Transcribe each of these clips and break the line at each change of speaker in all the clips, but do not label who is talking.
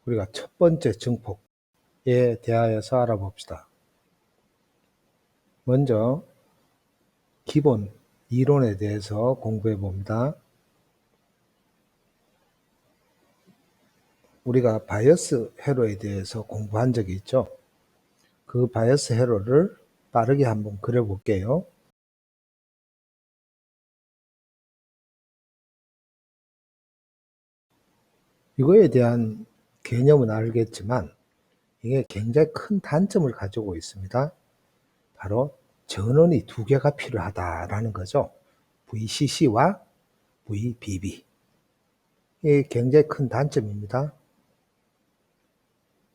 우리가 첫 번째 증폭에 대하여서 알아봅시다. 먼저 기본 이론에 대해서 공부해 봅니다. 우리가 바이어스 회로에 대해서 공부한 적이 있죠. 그 바이어스 회로를 빠르게 한번 그려볼게요. 이거에 대한 개념은 알겠지만 이게 굉장히 큰 단점을 가지고 있습니다. 바로 전원이 두 개가 필요하다라는 거죠. VCC와 VBB. 이게 굉장히 큰 단점입니다.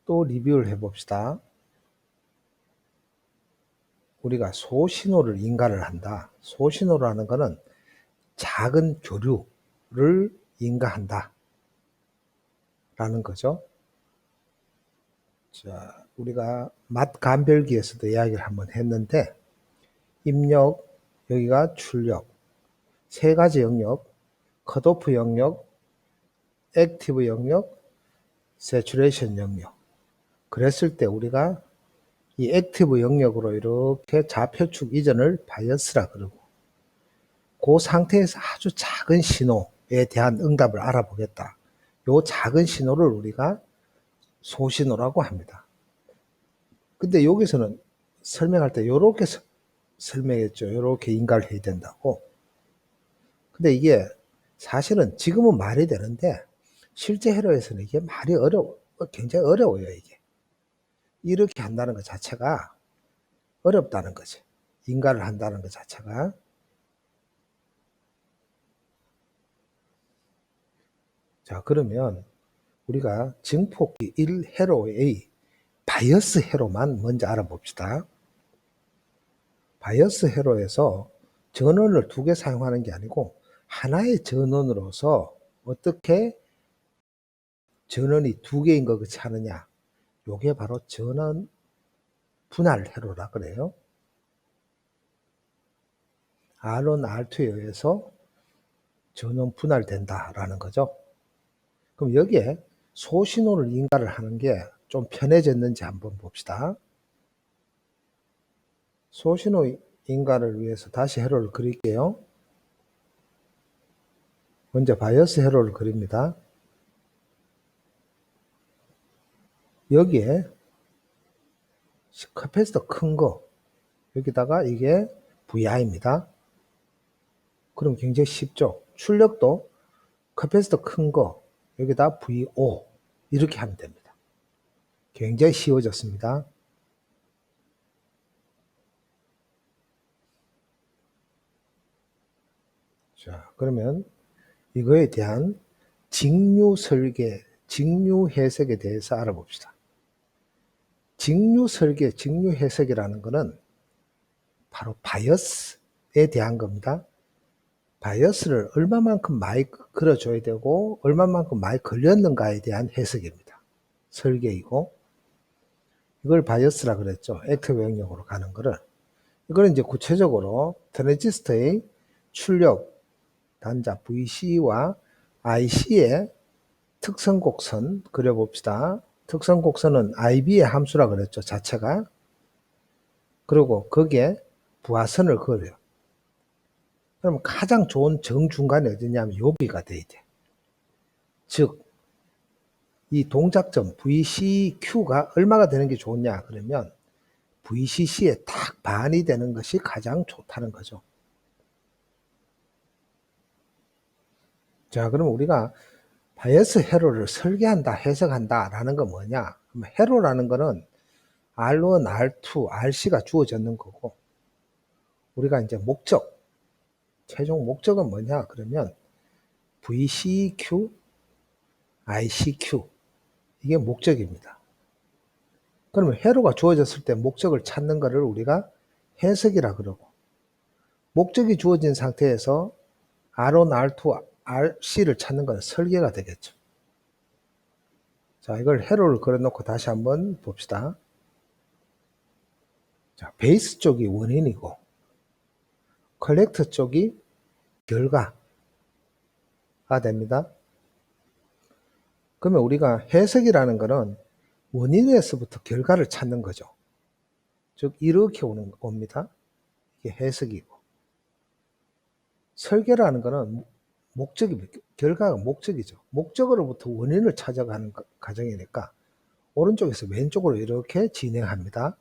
또 리뷰를 해봅시다. 우리가 소신호를 인가를 한다. 소신호라는 것은 작은 교류를 인가한다. 라는 거죠. 자, 우리가 맛 감별기에서도 이야기를 한번 했는데, 입력, 여기가 출력, 세 가지 영역, 컷오프 영역, 액티브 영역, 세츄레이션 영역. 그랬을 때 우리가 이 액티브 영역으로 이렇게 좌표축 이전을 바이어스라 그러고, 그 상태에서 아주 작은 신호에 대한 응답을 알아보겠다. 요 작은 신호를 우리가 소신호라고 합니다. 근데 여기서는 설명할 때 요렇게 설명했죠. 요렇게 인가를 해야 된다고. 근데 이게 사실은 지금은 말이 되는데 실제 회로에서는 이게 말이 굉장히 어려워요, 이게. 이렇게 한다는 것 자체가 어렵다는 거지. 인가를 한다는 것 자체가. 자, 그러면 우리가 증폭기 1회로의 바이어스 회로만 먼저 알아봅시다. 바이어스 회로에서 전원을 두 개 사용하는 게 아니고 하나의 전원으로서 어떻게 전원이 두 개인 것 같이 하느냐. 요게 바로 전원 분할 회로라 그래요. R1, R2에 의해서 전원 분할된다라는 거죠. 그럼 여기에 소신호를 인가를 하는 게 좀 편해졌는지 한번 봅시다. 소신호 인가를 위해서 다시 회로를 그릴게요. 먼저 바이어스 회로를 그립니다. 여기에 카패시터 큰 거, 여기다가 이게 VI입니다. 그럼 굉장히 쉽죠. 출력도 카패시터 큰 거, 여기다 VO 이렇게 하면 됩니다. 굉장히 쉬워졌습니다. 자, 그러면 이거에 대한 직류 설계, 직류 해석에 대해서 알아봅시다. 직류 설계, 직류 해석이라는 것은 바로 바이어스에 대한 겁니다. 바이어스를 얼마만큼 많이 걸어줘야 되고 얼마만큼 많이 걸렸는가에 대한 해석입니다. 설계이고 이걸 바이어스라 그랬죠. 액티브 영역으로 가는 거를. 이거는 이제 구체적으로 트랜지스터의 출력 단자 VC와 IC의 특성 곡선 그려봅시다. 특성 곡선은 IB의 함수라 그랬죠. 자체가. 그리고 거기에 부하선을 그려요. 그럼 가장 좋은 정중간이 어디냐면 여기가 돼야 돼. 즉, 이 동작점 VCQ가 얼마가 되는 게 좋냐 그러면 VCC에 딱 반이 되는 것이 가장 좋다는 거죠. 자, 그럼 우리가 바이어스 회로를 설계한다, 해석한다 라는 건 뭐냐? 그럼 회로라는 거는 R1, R2, RC가 주어졌는 거고 우리가 이제 목적, 최종 목적은 뭐냐? 그러면 VCQ, ICQ 이게 목적입니다. 그러면 회로가 주어졌을 때 목적을 찾는 것을 우리가 해석이라 그러고 목적이 주어진 상태에서 R1, R2, RC를 찾는 건 설계가 되겠죠. 자, 이걸 회로를 그려놓고 다시 한번 봅시다. 자, 베이스 쪽이 원인이고 컬렉터 쪽이 결과가 됩니다. 그러면 우리가 해석이라는 거는 원인에서부터 결과를 찾는 거죠. 즉 이렇게 오는 겁니다. 이게 해석이고, 설계라는 거는 결과가 목적이죠. 목적으로부터 원인을 찾아가는 과정이니까 오른쪽에서 왼쪽으로 이렇게 진행합니다.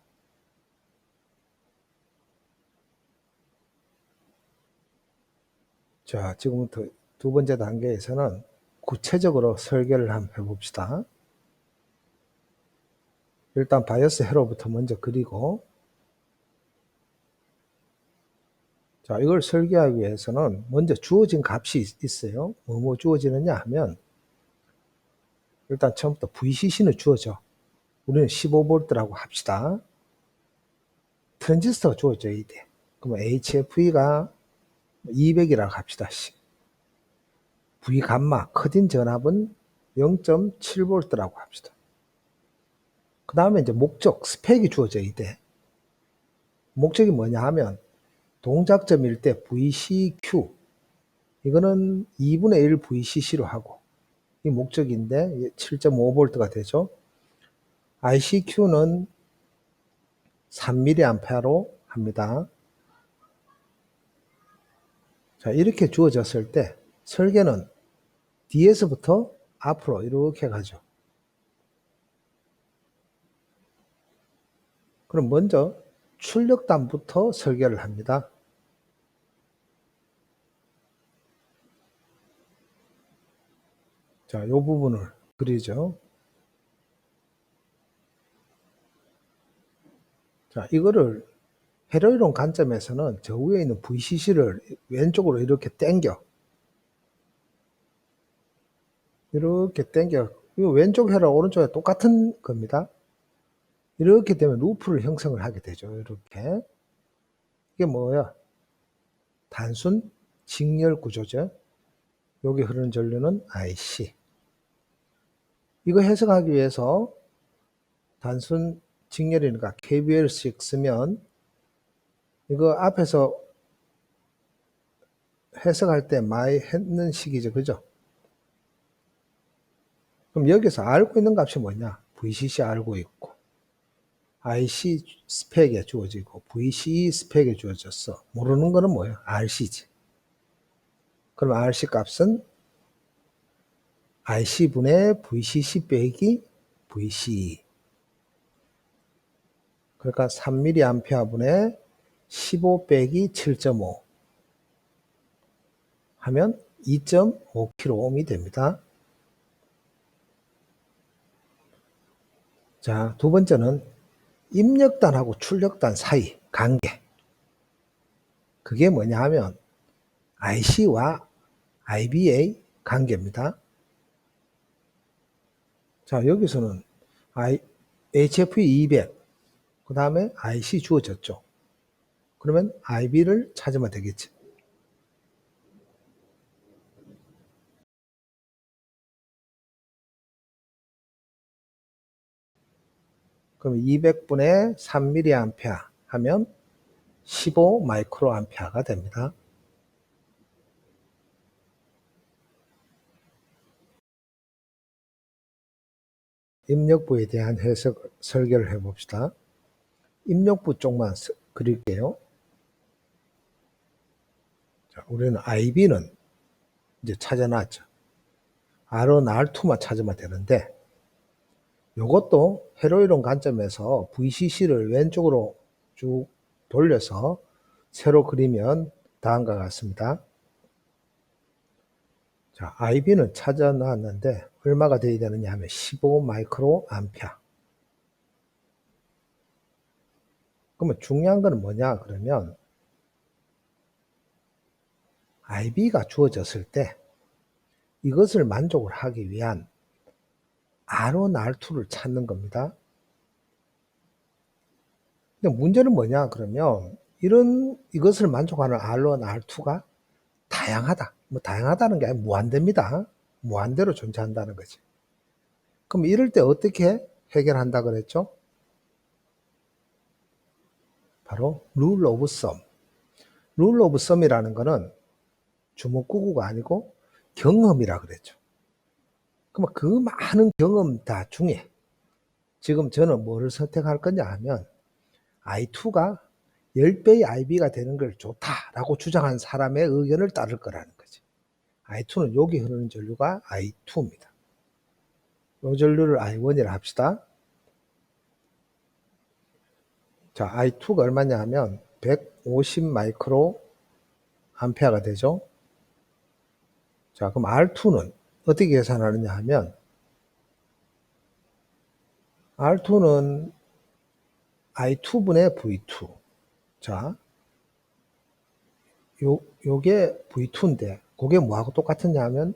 자, 지금부터 두 번째 단계에서는 구체적으로 설계를 한번 해봅시다. 일단 바이어스 회로부터 먼저 그리고, 자, 이걸 설계하기 위해서는 먼저 주어진 값이 있어요. 뭐 주어지느냐 하면, 일단 처음부터 VCC는 주어져. 우리는 15V라고 합시다. 트랜지스터가 주어져야 돼. 그러면 HFE가 200이라고 합시다. V 감마, 커딘 전압은 0.7V라고 합시다. 그 다음에 이제 목적, 스펙이 주어져야 돼. 목적이 뭐냐 하면, 동작점일 때 VCQ, 이거는 2분의 1 VCC로 하고, 이 목적인데 7.5V가 되죠. ICQ는 3mA로 합니다. 자, 이렇게 주어졌을 때 설계는 뒤에서부터 앞으로 이렇게 가죠. 그럼 먼저 출력단부터 설계를 합니다. 자, 이 부분을 그리죠. 자, 이거를 회로이론 관점에서는 저 위에 있는 VCC를 왼쪽으로 이렇게 당겨. 이렇게 당겨. 이거 왼쪽 회로 오른쪽에 똑같은 겁니다. 이렇게 되면 루프를 형성을 하게 되죠. 이렇게. 이게 뭐야? 단순 직렬 구조죠. 여기 흐르는 전류는 IC. 이거 해석하기 위해서 단순 직렬이니까 KVL씩 쓰면 이거 앞에서 해석할 때 많이 했는 식이죠. 그죠? 그럼 여기서 알고 있는 값이 뭐냐? VCC 알고 있고, IC 스펙에 주어지고, VCE 스펙에 주어졌어. 모르는 거는 뭐예요? RC지. 그럼 RC 값은 IC분의 VCC 빼기 VCE. 그러니까 3mA 분의 15 빼기 7.5 하면 2.5kΩ이 됩니다. 자, 두 번째는 입력단하고 출력단 사이 관계. 그게 뭐냐 하면 IC와 IB의 관계입니다. 자, 여기서는 HFE 200, 그 다음에 IC 주어졌죠. 그러면 IB를 찾으면 되겠지. 그럼 200분의 3mA 하면 15 마이크로암페어가 됩니다. 입력부에 대한 설계를 해봅시다. 입력부 쪽만 그릴게요. 자, 우리는 IB는 이제 찾아놨죠. R1, R2만 찾으면 되는데, 이것도 회로이론 관점에서 VCC를 왼쪽으로 쭉 돌려서 세로 그리면 다음과 같습니다. 자, IB는 찾아놨는데 얼마가 되어야 되느냐 하면 15 마이크로 암페어. 그러면 중요한 거는 뭐냐 그러면 IB가 주어졌을 때 이것을 만족을 하기 위한 R1, R2를 찾는 겁니다. 근데 문제는 뭐냐 그러면 이것을 만족하는 R1, R2가 다양하다. 뭐 다양하다는 게 아니라 무한대입니다. 무한대로 존재한다는 거지. 그럼 이럴 때 어떻게 해결한다 그랬죠? 바로 룰 오브 썸. 룰 오브 썸이라는 거는 주먹구구가 아니고 경험이라 그랬죠. 그럼 그 많은 경험 다 중에 지금 저는 뭐를 선택할 거냐 하면 I2가 10배의 IB가 되는 걸 좋다라고 주장한 사람의 의견을 따를 거라는 거지. I2는 여기 흐르는 전류가 I2입니다. 이 전류를 I1이라 합시다. 자, I2가 얼마냐 하면 150 마이크로 암페어가 되죠. 자, 그럼 R2는 어떻게 계산하느냐 하면 R2는 I2분의 V2. 자, 요게 V2인데 그게 뭐하고 똑같으냐 하면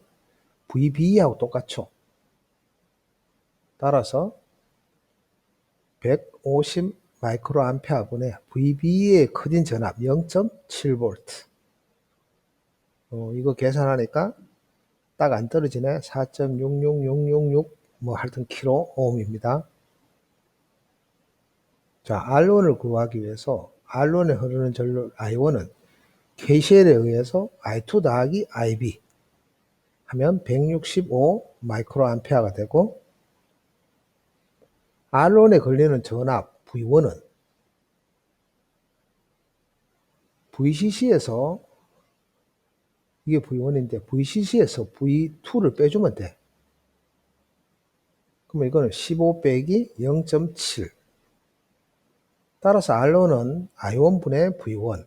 VB하고 똑같죠. 따라서 150 마이크로 암페어분의 VB의 커진 전압 0.7V. 이거 계산하니까 딱 안 떨어지네. 4.66666 뭐 하여튼 킬로 ohm입니다. 자, R1을 구하기 위해서 R1에 흐르는 전류 I1은 KCL에 의해서 I2 더하기 IB 하면 165 마이크로 암페어가 되고 R1에 걸리는 전압 V1은 VCC에서 이게 V1인데 VCC에서 V2를 빼주면 돼. 그러면 이거는 15 빼기 0.7. 따라서 R1은 I1분의 V1.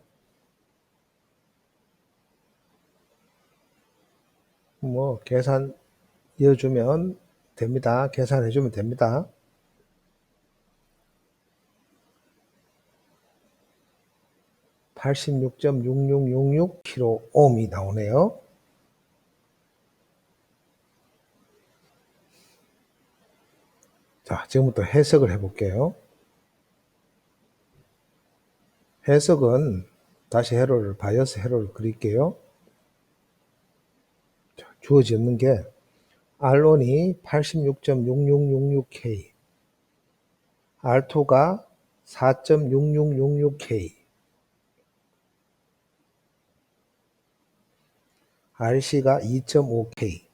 뭐 계산 이어주면 됩니다. 계산해주면 됩니다. 86.6666 킬로 ohm이 나오네요. 자, 지금부터 해석을 해볼게요. 해석은 다시 회로를 바이어스 회로를 그릴게요. 자, 주어지는 게 R1이 86.6666K, R2가 4.6666K, RC가 2.5K.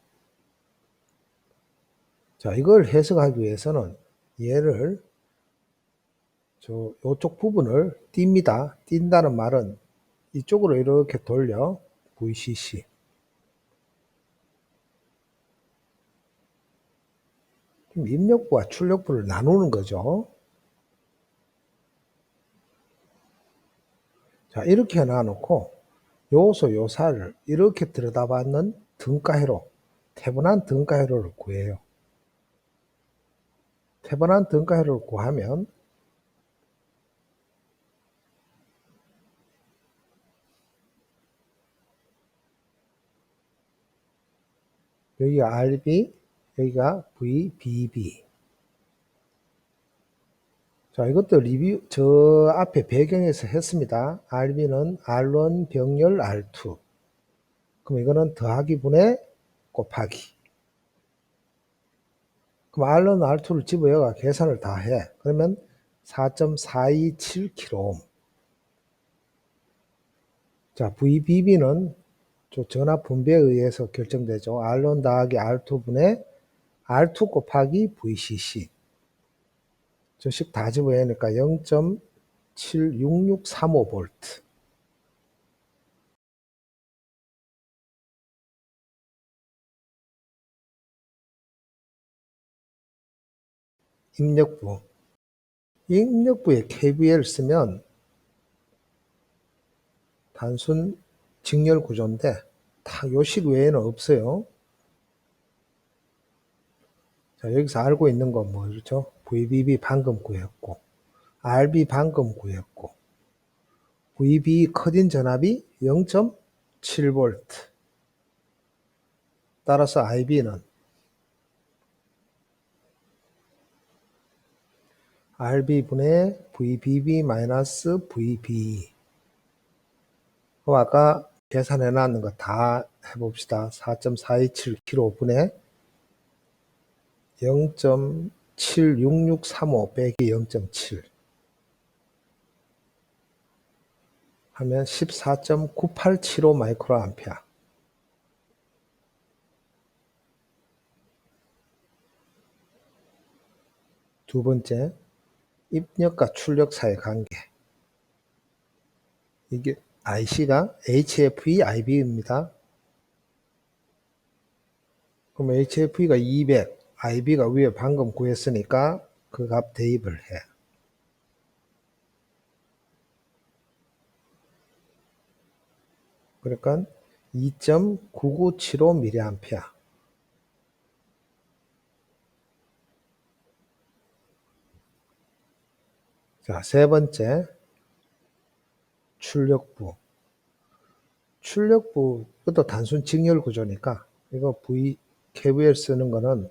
자, 이걸 해석하기 위해서는 얘를 요쪽 부분을 띱니다. 띈다는 말은 이쪽으로 이렇게 돌려 VCC. 입력부와 출력부를 나누는 거죠. 자, 이렇게 놔놓고 요소 요사를 이렇게 들여다봤는 등가회로, 태분한 등가회로를 구해요. 태분한 등가회로를 구하면 여기가 RB, 여기가 VBB. 자, 이것도 리뷰, 저 앞에 배경에서 했습니다. RB는 R1 병렬 R2. 그럼 이거는 더하기 분의 곱하기. 그럼 R1, R2를 집어여가 계산을 다 해. 그러면 4.427kΩ. 자, VBB는 전압 분배에 의해서 결정되죠. R1 더하기 R2분의 R2 곱하기 VCC. 저식 다 집어야 하니까 0.76635V. 입력부. 이 입력부에 KVL 쓰면 단순 직렬 구조인데 다 요식 외에는 없어요. 자, 여기서 알고 있는 건 뭐죠? VBB 방금 구했고, RB 방금 구했고, VB 커진 전압이 0.7V. 따라서 IB는 RB분의 VBB-VB. 그럼 아까 계산해 놨는 거 다 해봅시다. 4.427kV분의 0.76635 빼기 0.7 하면 14.9875 마이크로 암페어. 두 번째, 입력과 출력 사이의 관계. 이게 IC가 HFE IB입니다. 그럼 HFE가 200, IB가 위에 방금 구했으니까 그 값 대입을 해. 그러니까 2.9975mA. 자, 세 번째, 출력부. 출력부, 이것도 단순 직렬 구조니까, 이거 KVL 쓰는 거는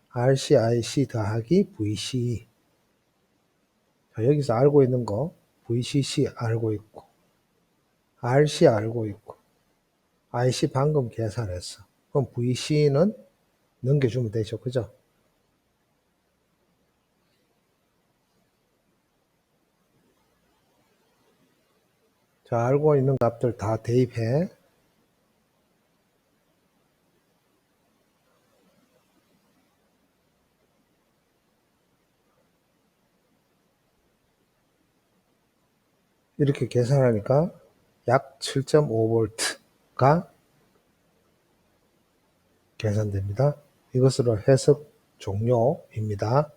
RCIC 더하기 VCE. 자, 여기서 알고 있는 거, VCC 알고 있고, RC 알고 있고, IC 방금 계산했어. 그럼 VC는 넘겨주면 되죠. 그죠? 자, 알고 있는 값들 다 대입해. 이렇게 계산하니까 약 7.5V가 계산됩니다. 이것으로 해석 종료입니다.